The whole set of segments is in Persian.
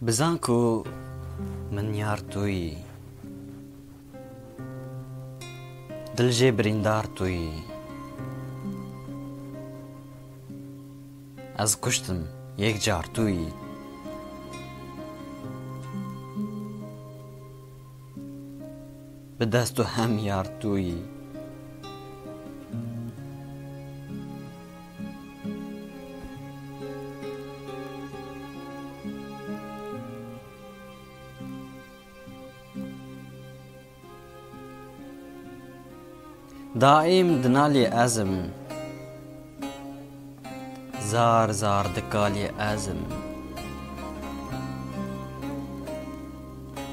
بزن کو من یار تویی، دل جه بریندار تویی. از کشتم یک جار تویی، به دست و هم یار تویی. دائم دنالی ازم، زار زار دکالی ازم.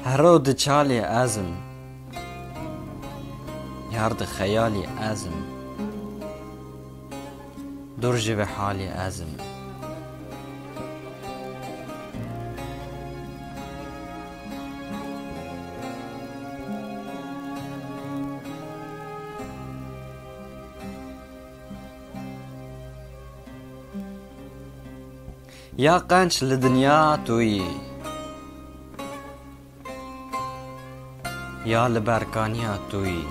هرو دچالی ازم، یارد خیالی ازم. درج به حالی ازم. یا قنچ لدنیا تویی، یا لبرکانیا تویی.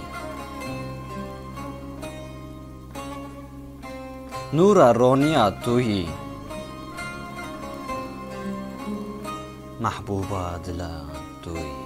نور رونیا تویی، محبوبا دلا تویی.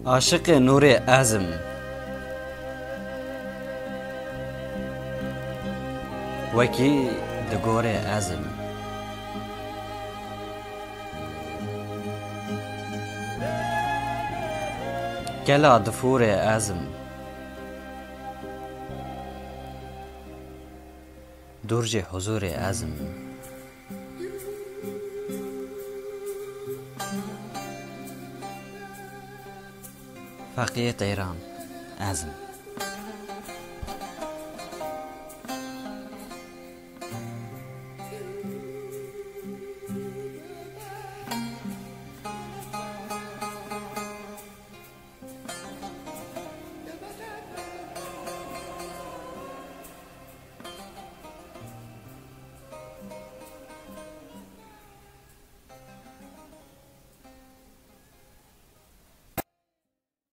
عاشق نور ازم، وکی دگور ازم. گلا دفور ازم، درج حضور ازم. فقیه ایران ازم.